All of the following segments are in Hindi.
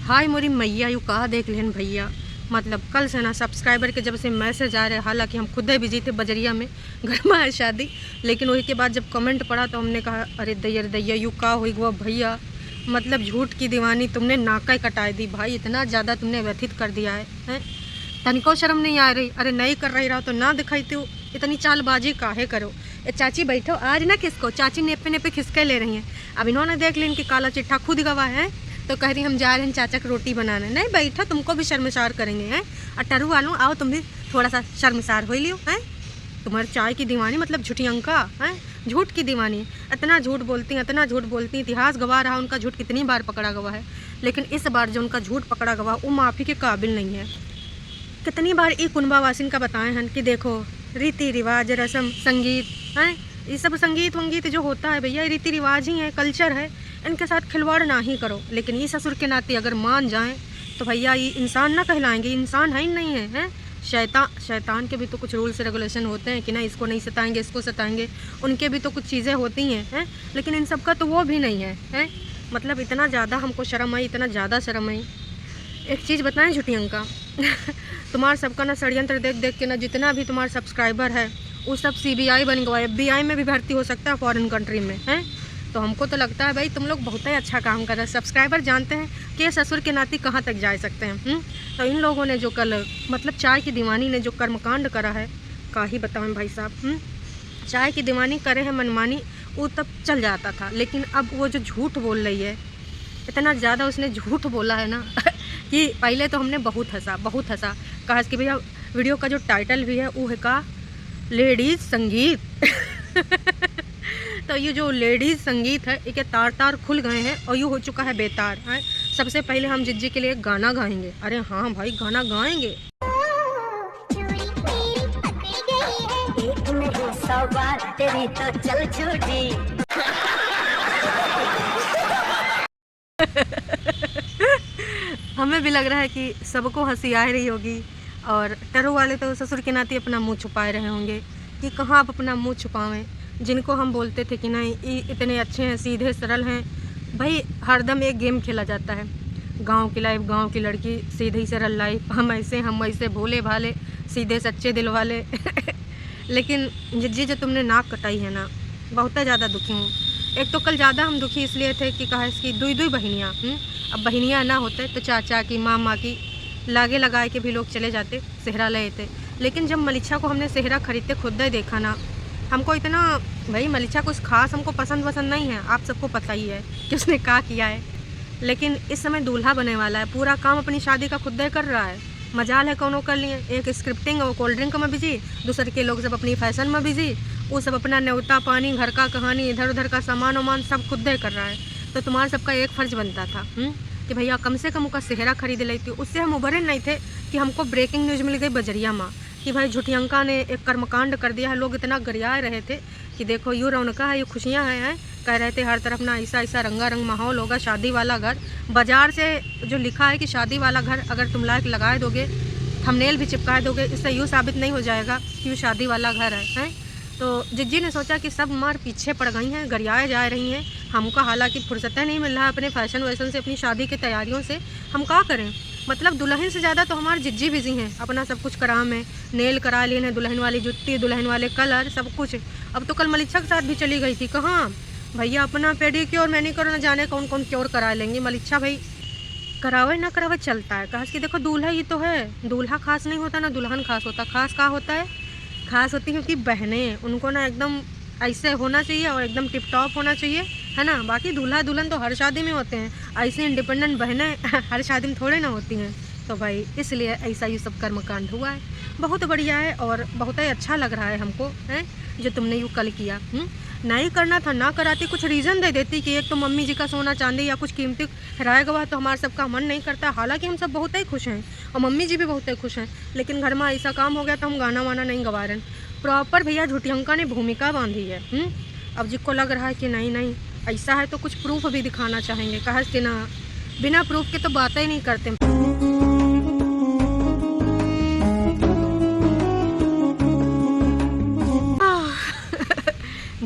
हाय मोरी मैया यू कहा देख लेन भैया। मतलब कल से ना सब्सक्राइबर के जब से मैसेज आ रहे, हालांकि हम खुद ही बिजी थे बजरिया में, घर में है शादी, लेकिन वही के बाद जब कमेंट पड़ा तो हमने कहा अरे दैया यू का हुई वो भैया। मतलब झूठ की दीवानी तुमने नाका कटा दी भाई, इतना ज़्यादा तुमने व्यथित कर दिया है? तनिको शर्म नहीं आ रही? अरे नहीं कर रही रहा तो ना दिखाई तू, इतनी चालबाजी काहे करो। ए चाची बैठो आज ना, किसको चाची नेपे नेपे खिसके ले रही हैं। अब इन्होंने देख ली इनकी काला चिट्ठा खुद गवा है, तो कह रही हम जा रहे हैं चाचा की रोटी बनाने। नहीं बैठो, तुमको भी शर्मसार करेंगे हैं। अटरू वालों आओ तुम भी थोड़ा सा शर्मसार हो लियो हैं। तुम्हारी चाय की दीवानी मतलब झूठी अंका है, झूठ की दीवानी। इतना झूठ बोलती इतना झूठ बोलती, इतिहास गवा रहा उनका झूठ कितनी बार पकड़ा गवा है, लेकिन इस बार जो उनका झूठ पकड़ा गवा वो माफ़ी के काबिल नहीं है। कितनी बार ये कुनबावासिन का बताए हैं कि देखो रीति रिवाज रस्म संगीत हैं, ये सब संगीत वंगीत जो होता है भैया रीति रिवाज ही है, कल्चर है, इनके साथ खिलवाड़ ना ही करो। लेकिन ये ससुर के नाते अगर मान जाएं तो भैया ये इंसान ना कहलाएंगे, इंसान है ही नहीं है, हैं? शैतान के भी तो कुछ रूल्स रेगुलेशन होते हैं कि ना इसको नहीं सताएंगे इसको सताएंगे, उनके भी तो कुछ चीज़ें होती हैं, लेकिन इन सब का तो वो भी नहीं है। मतलब इतना ज़्यादा हमको शर्म आई, इतना ज़्यादा शर्म आई। एक चीज़ बताएं झूठी अंका तुम्हारा सबका ना षड्यंत्र देख देख के ना जितना भी तुम्हारा सब्सक्राइबर है वो सब CBI बन गया, FBI में भी भर्ती हो सकता है फॉरेन कंट्री में, हैं? तो हमको तो लगता है भाई तुम लोग बहुत ही अच्छा काम कर रहे हैं। सब्सक्राइबर जानते हैं कि ससुर के नाती कहाँ तक जा सकते हैं। तो इन लोगों ने जो कल मतलब चाय की दीवानी ने जो कर्मकांड करा है, का ही बताऊँ भाई साहब। चाय की दीवानी करे है मनमानी, वो तब चल जाता था, लेकिन अब वो जो झूठ बोल रही है, इतना ज़्यादा उसने झूठ बोला है ना कि पहले तो हमने बहुत हंसा। कहा कि भैया वीडियो का जो टाइटल भी है वो है का लेडीज़ संगीत तो ये जो लेडीज़ संगीत है ये तार खुल गए हैं और ये हो चुका है बेतार है। सबसे पहले हम जिज्जी के लिए गाना गाएंगे। अरे हाँ भाई गाना गाएंगे। तेरी तो चल छूटी हमें भी लग रहा है कि सबको हंसी आ रही होगी, और टरू वाले तो ससुर के नाते अपना मुंह छुपाए रहे होंगे कि कहाँ आप अपना मुंह छुपावें। जिनको हम बोलते थे कि नहीं ये इतने अच्छे हैं, सीधे सरल हैं, भाई हरदम एक गेम खेला जाता है, गांव की लाइफ, गांव की लड़की, सीधी सरल लाइफ, हम ऐसे भोले भाले सीधे सच्चे दिल वाले लेकिन जिज्जी जो तुमने नाक कटाई है ना, बहुत ज़्यादा दुखी हूँ। एक तो कल ज़्यादा हम दुखी इसलिए थे कि कहा इसकी दुई बहनियाँ, अब बहनियाँ ना होते तो चाचा की मामा की लागे लगाए के भी लोग चले जाते, सेहरा ले थे। लेकिन जब मलिच्छा को हमने सेहरा खरीदते खुद ही देखा ना, हमको इतना, भाई मलिच्छा कुछ खास हमको पसंद नहीं है, आप सबको पता ही है कि उसने क्या किया है, लेकिन इस समय दूल्हा बनने वाला है, पूरा काम अपनी शादी का खुद ही कर रहा है। मजाल है कौनों कर लिए, एक स्क्रिप्टिंग और कोल्ड ड्रिंक में बिजी, दूसरे के लोग सब अपनी फैशन में बिजी, वो सब अपना न्योता पानी, घर का कहानी, इधर उधर का सामान वामान सब खुद ही कर रहा है। तो तुम्हारा सबका एक फ़र्ज़ बनता था कि भैया कम से कम उसका सेहरा खरीद लेती। उससे हम उभरे नहीं थे कि हमको ब्रेकिंग न्यूज़ मिल गई बजरिया माँ कि भाई झूठी अंका ने एक कर्मकांड कर दिया है। लोग इतना गरिया रहे थे कि देखो यूँ रौनका है, ये खुशियाँ हैं, कह रहे थे हर तरफ ना ऐसा रंगारंग माहौल होगा, शादी वाला घर। बाज़ार से जो लिखा है कि शादी वाला घर अगर तुम लाइक लगा दोगे, थंबनेल भी चिपका दोगे, इससे यूँ साबित नहीं हो जाएगा कि ये शादी वाला घर है। तो जिज्जी ने सोचा कि सब मार पीछे पड़ गई हैं, गरियाए जा रही हैं, हमको हालांकि फुर्सत नहीं मिल रहा अपने फैशन वैशन से, अपनी शादी की तैयारियों से, हम क्या करें। मतलब दुल्हन से ज़्यादा तो हमारे जिज्जी बिजी हैं अपना सब कुछ करा में, नेल करा लिए हैं, दुल्हन वाली जुत्ती, दुल्हन वाले कलर, सब कुछ। अब तो कल मलिच्छा के साथ भी चली गई थी, कहाँ भैया अपना पेडिक्योर मैनिक्योर न जाने कौन कौन क्योर करा लेंगे। मलिच्छा भाई करावे ना करावे चलता है, कहा कि देखो दूल्हा ही तो है, दूल्हा खास नहीं होता ना दुल्हन खास होता। खास क्या होता है, खास होती है कि बहनें, उनको ना एकदम ऐसे होना चाहिए और एकदम टिप टॉप होना चाहिए, है ना। बाकी दूल्हा दुल्हन तो हर शादी में होते हैं, ऐसे इंडिपेंडेंट बहनें हर शादी में थोड़े ना होती हैं। तो भाई इसलिए ऐसा ये सब कर्मकांड हुआ है। बहुत बढ़िया है और बहुत ही अच्छा लग रहा है हमको, है जो तुमने यूँ कल किया। नहीं करना था ना कराती, कुछ रीज़न दे देती कि एक तो मम्मी जी का सोना चांदी या कुछ कीमती हराया गवा, तो हमारा सबका मन नहीं करता। हालांकि हम सब बहुत ही खुश हैं और मम्मी जी भी बहुत ही खुश हैं, लेकिन घर में ऐसा काम हो गया तो हम गाना वाना नहीं गवा रहे हैं। प्रॉपर भैया झूठी अंका ने भूमिका बांधी है। अब जिसको लग रहा है कि नहीं ऐसा है तो कुछ प्रूफ भी दिखाना चाहेंगे, कहा कि ना बिना प्रूफ के तो बातें ही नहीं करते।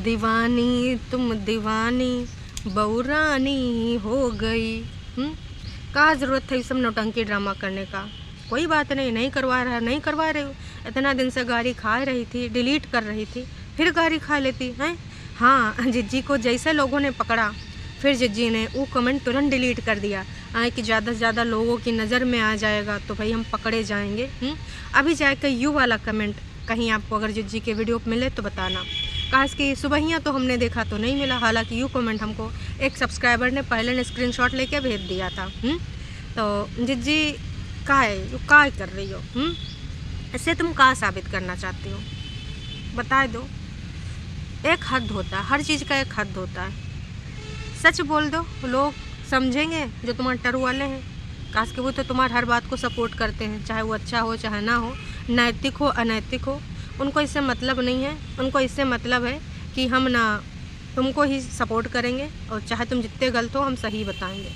दीवानी तुम दीवानी बौरानी हो गई। कहाँ ज़रूरत था ये सब नौटंकी ड्रामा करने का। कोई बात नहीं, नहीं करवा रहा, नहीं करवा रही हूँ। इतना दिन से गारी खा रही थी, डिलीट कर रही थी, फिर गारी खा लेती हैं। हाँ, जिज्जी को जैसे लोगों ने पकड़ा, फिर जिज्जी ने वो कमेंट तुरंत डिलीट कर दिया कि ज़्यादा से ज़्यादा लोगों की नज़र में आ जाएगा तो भाई हम पकड़े जाएंगे। अभी जाकर यू वाला कमेंट कहीं आपको अगर जिज्जी के वीडियो मिले तो बताना। खास कि सुबहियाँ तो हमने देखा तो नहीं मिला, हालांकि यू कमेंट हमको एक सब्सक्राइबर ने पहले ने स्क्रीनशॉट लेके भेज दिया था। तो जिज्जी का कर रही हो? इससे तुम क्या साबित करना चाहती हो? बता दो। एक हद होता है, हर चीज़ का एक हद होता है। सच बोल दो, लोग समझेंगे जो तुम्हारे टरू वाले हैं। खास कि वो तो तुम्हारी हर बात को सपोर्ट करते हैं, चाहे वो अच्छा हो चाहे ना हो, नैतिक हो अनैतिक हो, उनको इससे मतलब नहीं है। उनको इससे मतलब है कि हम ना तुमको ही सपोर्ट करेंगे और चाहे तुम जितने गलत हो हम सही बताएंगे।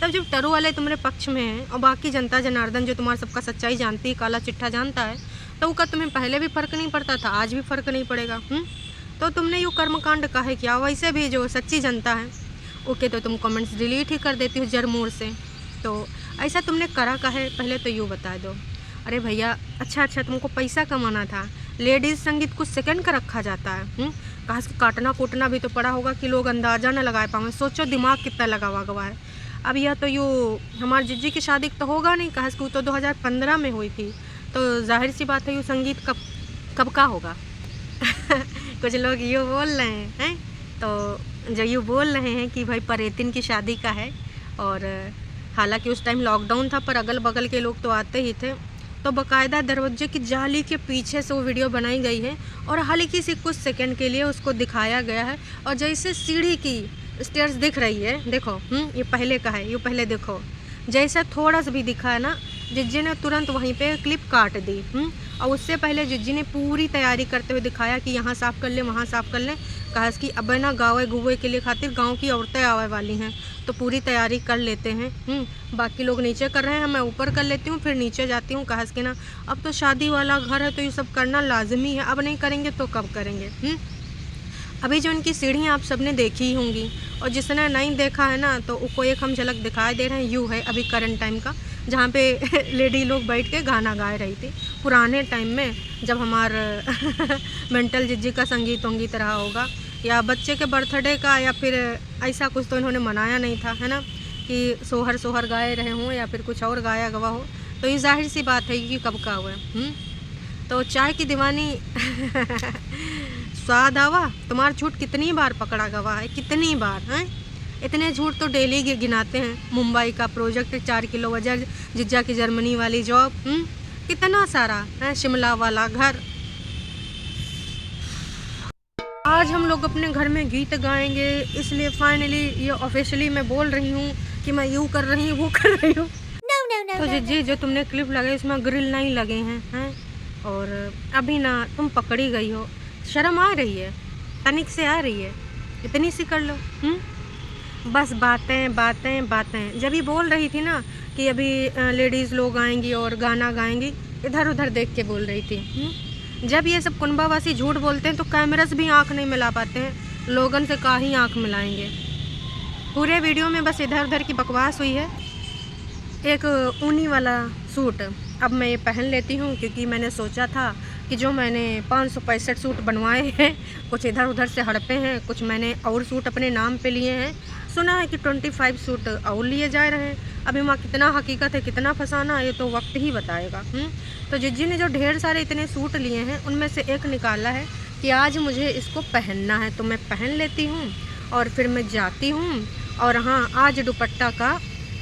तब जब टरू वाले तुम्हारे पक्ष में हैं और बाकी जनता जनार्दन जो तुम्हारा सबका सच्चाई जानती है, काला चिट्ठा जानता है, तो वो का तुम्हें पहले भी फ़र्क नहीं पड़ता था, आज भी फ़र्क नहीं पड़ेगा। तो तुमने ये कर्मकांड काहे किया? वैसे भी जो सच्ची जनता है ओके तो तुम कमेंट्स डिलीट ही कर देती हो जरमूर से। तो ऐसा तुमने करा काहे, पहले तो यूँ बता दो। अरे भैया, अच्छा तुमको पैसा कमाना था। लेडीज़ संगीत कुछ सेकंड का रखा जाता है। कहा कि काटना कूटना भी तो पड़ा होगा कि लोग अंदाज़ा न लगा पाए। सोचो दिमाग कितना लगा हुआ है। अब यह तो यूँ हमारी जिज्जी की शादी तो होगा नहीं, कहा कि वो तो 2015 में हुई थी, तो जाहिर सी बात है यूँ संगीत कब का होगा। कुछ लोग यूँ बोल रहे हैं तो जो यूँ बोल रहे हैं कि भाई परेतिन की शादी का है, और हालांकि उस टाइम लॉकडाउन था पर अगल बगल के लोग तो आते ही थे। तो बाकायदा दरवाजे की जाली के पीछे से वो वीडियो बनाई गई है और हल्की सी कुछ सेकंड के लिए उसको दिखाया गया है। और जैसे सीढ़ी की स्टेयर्स दिख रही है, देखो ये पहले का है, ये पहले देखो, जैसा थोड़ा सा भी दिखा है ना, जिज्जी ने तुरंत वहीं पे क्लिप काट दी। और उससे पहले जिज्जी ने पूरी तैयारी करते हुए दिखाया कि यहाँ साफ़ कर ले, वहाँ साफ़ कर ले। कहा कि अब ना गाँव गुवे के लिए खातिर गांव की औरतें आवे वाली हैं तो पूरी तैयारी कर लेते हैं। बाकी लोग नीचे कर रहे हैं, मैं ऊपर कर लेती हूँ, फिर नीचे जाती हूँ। कहा कि ना अब तो शादी वाला घर है तो ये सब करना लाजमी है, अब नहीं करेंगे तो कब करेंगे। अभी जो इनकी सीढ़ियाँ आप सबने देखी ही होंगी, और जिसने नहीं देखा है ना तो उसको एक हम झलक दिखाई दे रहे हैं। यू है अभी करंट टाइम का, जहाँ पे लेडी लोग बैठ के गाना गा रही थी। पुराने टाइम में जब हमार मेंटल जिज्जी का संगीत वंगीत रहा होगा, या बच्चे के बर्थडे का, या फिर ऐसा कुछ तो इन्होंने मनाया नहीं था, है ना, कि सोहर गाए रहे हों या फिर कुछ और गाया गवा हो, तो ये जाहिर सी बात है कि कब का हुआ है। तो चाय की दीवानी स्वाद आवा, तुम्हारा झूठ कितनी बार पकड़ा गवा है, कितनी बार हैं? इतने झूठ तो डेली के गिनाते हैं। मुंबई का प्रोजेक्ट 4 किलो वजन, जिज्जा की जर्मनी वाली जॉब, कितना सारा है, शिमला वाला घर। आज हम लोग अपने घर में गीत गाएंगे, इसलिए फाइनली ये ऑफिशियली मैं बोल रही हूँ कि मैं यूँ कर रही हूँ, वो कर रही हूँ। तो जिज्जी जो तुमने क्लिप लगाई उसमें ग्रिल नहीं लगे हैं, और अभी ना तुम पकड़ी गई हो, शर्म आ रही है, तनिक से आ रही है, इतनी सी कर लो। बस बातें बातें बातें। जब ये बोल रही थी ना कि अभी लेडीज़ लोग आएंगी और गाना गाएंगी, इधर उधर देख के बोल रही थी। जब ये सब कुनबावासी झूठ बोलते हैं तो कैमरास भी आंख नहीं मिला पाते हैं, लोगन से का ही आँख मिलाएंगे। पूरे वीडियो में बस इधर उधर की बकवास हुई है। एक ऊनी वाला सूट अब मैं ये पहन लेती हूँ, क्योंकि मैंने सोचा था कि जो मैंने 565 सूट बनवाए हैं, कुछ इधर उधर से हड़पे हैं, कुछ मैंने और सूट अपने नाम पे लिए हैं। सुना है कि 25 सूट और लिए जा रहे हैं। अभी माँ कितना हकीकत है कितना फसाना है ये तो वक्त ही बताएगा। तो जिज्जी ने जो ढेर सारे इतने सूट लिए हैं उनमें से एक निकाला है कि आज मुझे इसको पहनना है, तो मैं पहन लेती हूँ और फिर मैं जाती हूँ। और हाँ, आज दुपट्टा का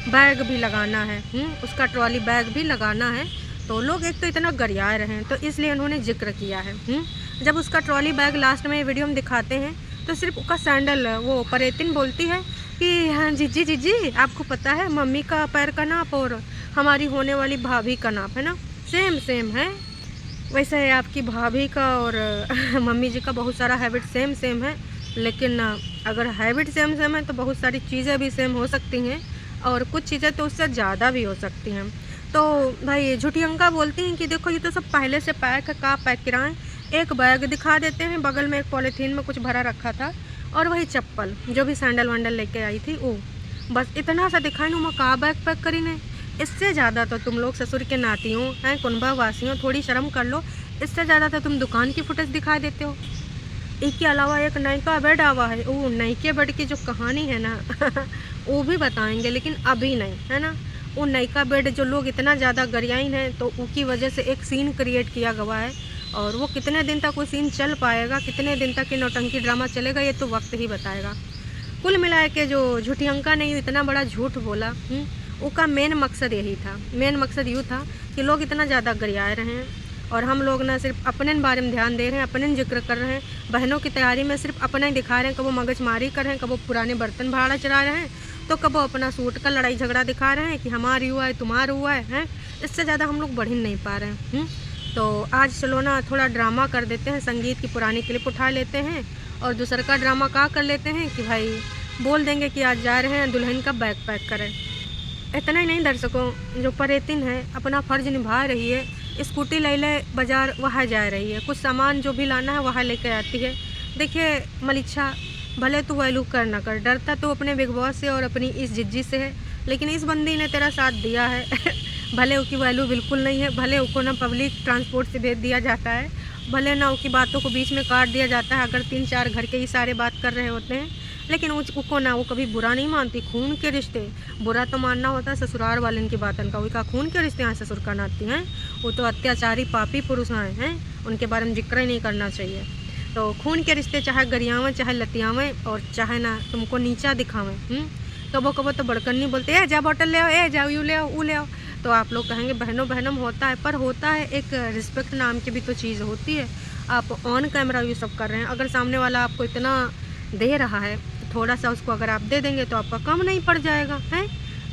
बैग भी लगाना है, उसका ट्रॉली बैग भी लगाना है। तो लोग एक तो इतना गरिया रहे हैं तो इसलिए उन्होंने जिक्र किया है। जब उसका ट्रॉली बैग लास्ट में वीडियो में दिखाते हैं तो सिर्फ उसका सैंडल, वो परेतिन बोलती है कि हाँ जिज्जी आपको पता है मम्मी का पैर का नाप और हमारी होने वाली भाभी का नाप है ना, सेम है। वैसे आपकी भाभी का और मम्मी जी का बहुत सारा हैबिट सेम है, लेकिन अगर हैबिट सेम है तो बहुत सारी चीज़ें भी सेम हो सकती हैं और कुछ चीज़ें तो उससे ज़्यादा भी हो सकती हैं। तो भाई झूठियंका बोलती हैं कि देखो ये तो सब पहले से पैक कराएं। एक बैग दिखा देते हैं, बगल में एक पॉलीथीन में कुछ भरा रखा था, और वही चप्पल जो भी सैंडल वैंडल लेके आई थी वो, बस इतना सा दिखाई नु का बैग पैक करी नहीं। इससे ज़्यादा तो तुम लोग ससुर के नातियों हैं, कुनबा वासियों, थोड़ी शर्म कर लो। इससे ज़्यादा तो तुम दुकान की फुटेज दिखा देते हो। एक के अलावा एक नयका बेड आवा है, वो नयके बेड की जो कहानी है ना वो भी बताएंगे, लेकिन अभी नहीं, है ना। वो नयका बेड जो लोग इतना ज़्यादा गरियाइन है, तो उसकी वजह से एक सीन क्रिएट किया गया है, और वो कितने दिन तक वो सीन चल पाएगा, कितने दिन तक ये नौटंकी ड्रामा चलेगा, ये तो वक्त ही बताएगा। कुल मिला के जो झूठी अंका ने इतना बड़ा झूठ बोला, उसका मेन मकसद यही था। मेन मकसद यूँ था कि लोग इतना ज़्यादा गरियाए रहे हैं, और हम लोग ना सिर्फ अपने बारे में ध्यान दे रहे हैं, अपने जिक्र कर रहे हैं। बहनों की तैयारी में सिर्फ अपना ही दिखा रहे हैं, कब वो मगजमारी कर रहे हैं, कब वो पुराने बर्तन भाड़ा चला रहे हैं, तो कब वो अपना सूट का लड़ाई झगड़ा दिखा रहे हैं कि हमारी हुआ है, तुम्हारा हुआ है। इससे ज़्यादा हम लोग बढ़ ही नहीं पा रहे हैं। तो आज चलो ना थोड़ा ड्रामा कर देते हैं, संगीत की पुरानी क्लिप उठा लेते हैं, और दूसरा का ड्रामा का कर लेते हैं कि भाई बोल देंगे कि आज जा रहे हैं दुल्हन का बैग पैक करें। इतना ही नहीं दर्शकों, जो परेतिन है अपना फ़र्ज निभा रही है, स्कूटी ले ले बाज़ार वहाँ जा रही है, कुछ सामान जो भी लाना है वहाँ लेकर आती है। देखिए मलिच्छा, भले तू वैल्यू कर ना कर, डरता तो अपने बिग बॉस से और अपनी इस जिज्जी से है, लेकिन इस बंदी ने तेरा साथ दिया है भले उसकी वैल्यू बिल्कुल नहीं है, भले उसको ना पब्लिक ट्रांसपोर्ट से भेज दिया जाता है, भले ना उसकी बातों को बीच में काट दिया जाता है अगर 3-4 घर के ही सारे बात कर रहे होते हैं, लेकिन उसको ना वो कभी बुरा नहीं मानती। खून के रिश्ते बुरा तो मानना होता है ससुराल वाले की बातन का, उसका खून के रिश्ते यहाँ ससुर का नाती हैं, वो तो अत्याचारी पापी पुरुष हैं, उनके बारे में जिक्र ही नहीं करना चाहिए। तो खून के रिश्ते चाहे गरियावें, चाहे लतियावें, और चाहे ना तुमको नीचा दिखावें, कबो कबो तो बड़कन्नी बोलते हैं जा बॉटल ले आओ, जाओ यू ले आओ, वो ले आओ, तो आप लोग कहेंगे बहनों बहनों में होता है, पर होता है एक रिस्पेक्ट नाम की भी तो चीज़ होती है। आप ऑन कैमरा ये सब कर रहे हैं, अगर सामने वाला आपको इतना दे रहा है, थोड़ा सा उसको अगर आप दे देंगे तो आपका कम नहीं पड़ जाएगा, है।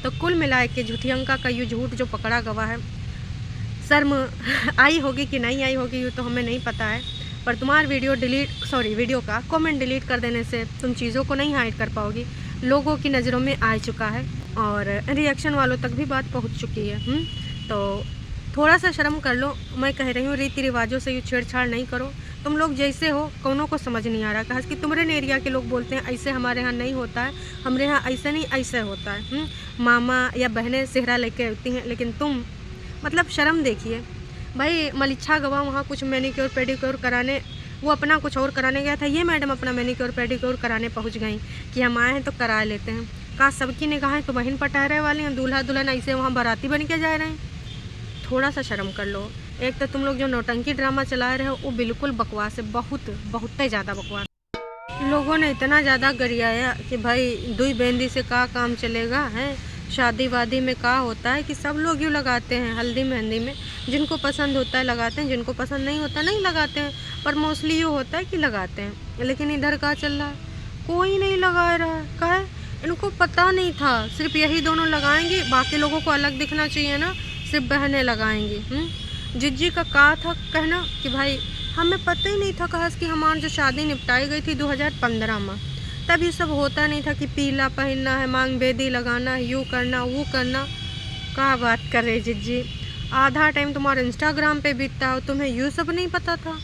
तो कुल मिलाए के झूठी अंका का ये झूठ जो पकड़ा गया है, शर्म आई होगी कि नहीं आई होगी ये तो हमें नहीं पता है, पर तुम्हारा वीडियो का कमेंट डिलीट कर देने से तुम चीज़ों को नहीं हाइड कर पाओगी, लोगों की नज़रों में आ चुका है और रिएक्शन वालों तक भी बात पहुंच चुकी है। तो थोड़ा सा शर्म कर लो। मैं कह रही हूँ रीति रिवाजों से ये छेड़छाड़ नहीं करो। तुम लोग जैसे हो कौनों को समझ नहीं आ रहा, खास कि तुम्हारे एरिया के लोग बोलते हैं ऐसे हमारे यहाँ नहीं होता है, हमारे यहाँ ऐसे नहीं ऐसे होता है। मामा या बहनें सेहरा लेके आती हैं, लेकिन तुम मतलब शर्म देखिए भाई। मलिच्छा गवा वहाँ कुछ मैनिक्योर पेडिक्योर कराने, वो अपना कुछ और कराने गया था, ये मैडम अपना मैनिक्योर पेडिक्योर कराने पहुँच गई कि हम आए हैं तो करा लेते हैं। कहा सबकी निगाहें तो बहन पटारे वाले हैं, दूल्हा दुल्हन ऐसे वहाँ बाराती बन के जा रहे हैं। थोड़ा सा शर्म कर लो। एक तो तुम लोग जो नौटंकी ड्रामा चला रहे हो वो बिल्कुल बकवास है, बहुत ही ज़्यादा बकवास। लोगों ने इतना ज़्यादा गरियाया कि भाई दुई बेंदी से का काम चलेगा है। शादी वादी में का होता है कि सब लोग यूँ लगाते हैं, हल्दी मेहंदी में जिनको पसंद होता है लगाते हैं, जिनको पसंद नहीं होता नहीं लगाते हैं, पर मोस्टली यूँ होता है कि लगाते हैं। लेकिन इधर का चल रहा है, कोई नहीं लगा रहा है। का है इनको पता नहीं था, सिर्फ यही दोनों लगाएंगे, बाकी लोगों को अलग दिखना चाहिए ना, सिर्फ बहनें लगाएंगी। जिज्जी का कहा था कहना कि भाई हमें पता ही नहीं था, कहा कि हमारी जो शादी निपटाई गई थी 2015 में, तब ये सब होता नहीं था कि पीला पहनना है, मांग बेदी लगाना है, यूँ करना वो करना। क्या बात कर रहे जिज्जी, आधा टाइम तुम्हारे इंस्टाग्राम पे बीतता हो, तुम्हें यूँ सब नहीं पता था।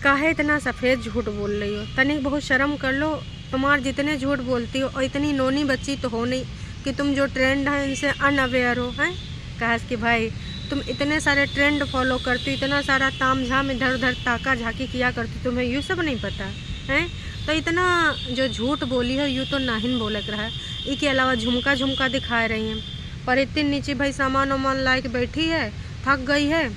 काहे इतना सफ़ेद झूठ बोल रही हो, तनिक बहुत शर्म कर लो। तुम्हारे जितने झूठ बोलती हो और इतनी नोनी बच्ची तो हो नहीं कि तुम जो ट्रेंड है इनसे अनअवेयर हो। हैं कहा कि भाई तुम इतने सारे ट्रेंड फॉलो करती, इतना सारा ताम झाम इधर उधर ताका झाकी किया करती, तुम्हें यूँ सब नहीं पता है। तो इतना जो झूठ बोली है यूँ तो नाहिन बोलक रहा है। इसके अलावा झुमका दिखा रही हैं, पर इतनी नीचे भाई सामान वामान ला के बैठी है, थक गई है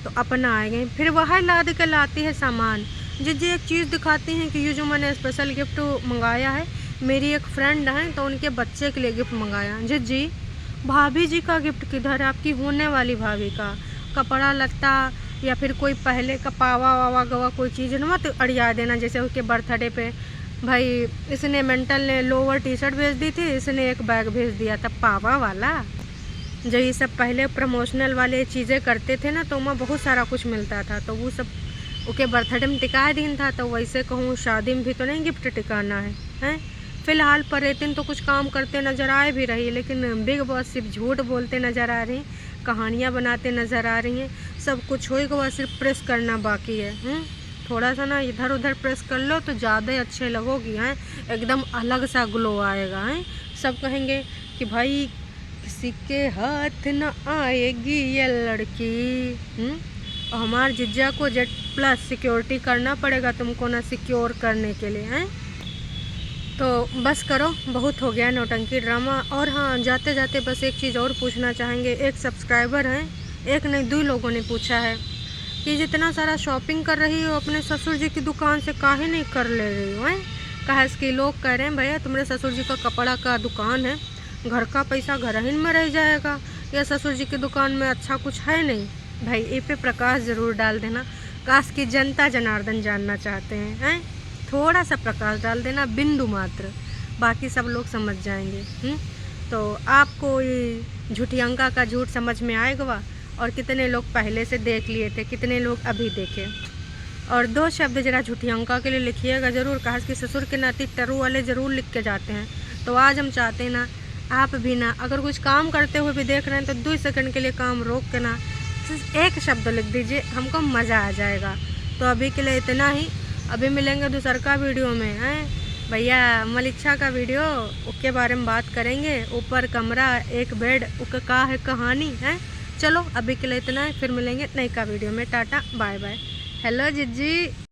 तो अपना आ गए, फिर वह लाद के लाती है सामान। जिज्जी एक चीज़ दिखाती हैं कि ये जो मैंने स्पेशल गिफ्ट मंगाया है, मेरी एक फ्रेंड है तो उनके बच्चे के लिए गिफ्ट मंगाया। जिज्जी भाभी जी का गिफ्ट किधर है, आपकी होने वाली भाभी का कपड़ा लत्ता या फिर कोई पहले का पावा वावा गवा कोई चीज़ न मत अड़िया देना। जैसे उसके बर्थडे पे भाई इसने मेंटल ने लोअर टी शर्ट भेज दी थी, इसने एक बैग भेज दिया था पावा वाला। जो ये सब पहले प्रमोशनल वाले चीज़ें करते थे ना, तो वहाँ बहुत सारा कुछ मिलता था, तो वो सब उसके बर्थडे में टिकाए दिन था। तो वैसे कहूँ शादी में भी तो नहीं गिफ्ट टिकाना है। फ़िलहाल परेतिन तो कुछ काम करते नज़र आए भी रही, लेकिन बिग बॉस सिर्फ झूठ बोलते नज़र आ रही हैं, कहानियाँ बनाते नज़र आ रही हैं। सब कुछ होएगा, वह सिर्फ प्रेस करना बाकी है। थोड़ा सा ना इधर उधर प्रेस कर लो तो ज़्यादा अच्छे लगोगी हैं, एकदम अलग सा ग्लो आएगा है। सब कहेंगे कि भाई किसी के हाथ न आएगी ये लड़की। और हमारे जिज्जा को Z+ सिक्योरिटी करना पड़ेगा तुमको ना सिक्योर करने के लिए हैं। तो बस करो, बहुत हो गया नौटंकी ड्रामा। और हाँ, जाते जाते बस एक चीज़ और पूछना चाहेंगे। एक सब्सक्राइबर हैं, एक नहीं 2 लोगों ने पूछा है कि जितना सारा शॉपिंग कर रही हो अपने ससुर जी की दुकान से काहे नहीं कर ले रही हो हैं। कहा इसके लोग कह रहे हैं भैया तुम्हारे ससुर जी का कपड़ा का दुकान है, घर का पैसा घर ही में रह जाएगा, या ससुर जी की दुकान में अच्छा कुछ है नहीं। भाई ए पे प्रकाश ज़रूर डाल देना, काश की जनता जनार्दन जानना चाहते हैं। थोड़ा सा प्रकाश डाल देना, बिंदु मात्र, बाकी सब लोग समझ जाएंगे। तो आपको ये झूठी अंका का झूठ समझ में आएगा, और कितने लोग पहले से देख लिए थे, कितने लोग अभी देखे। और 2 शब्द जरा झूठी अंका के लिए लिखिएगा ज़रूर, कहा कि ससुर के नाती टरू वाले ज़रूर लिख के जाते हैं। तो आज हम चाहते हैं ना, आप भी ना अगर कुछ काम करते हुए भी देख रहे हैं तो 2 सेकंड के लिए काम रोक के ना सिर्फ एक शब्द लिख दीजिए, हमको मज़ा आ जाएगा। तो अभी के लिए इतना ही, अभी मिलेंगे दूसरा वीडियो में हैं भैया। मलिच्छा का वीडियो उसके बारे में बात करेंगे, ऊपर कमरा एक बेड उसका का है कहानी है। चलो अभी के लिए इतना है, फिर मिलेंगे नई का वीडियो में। Ta-ta bye bye. हेलो जिज्जी।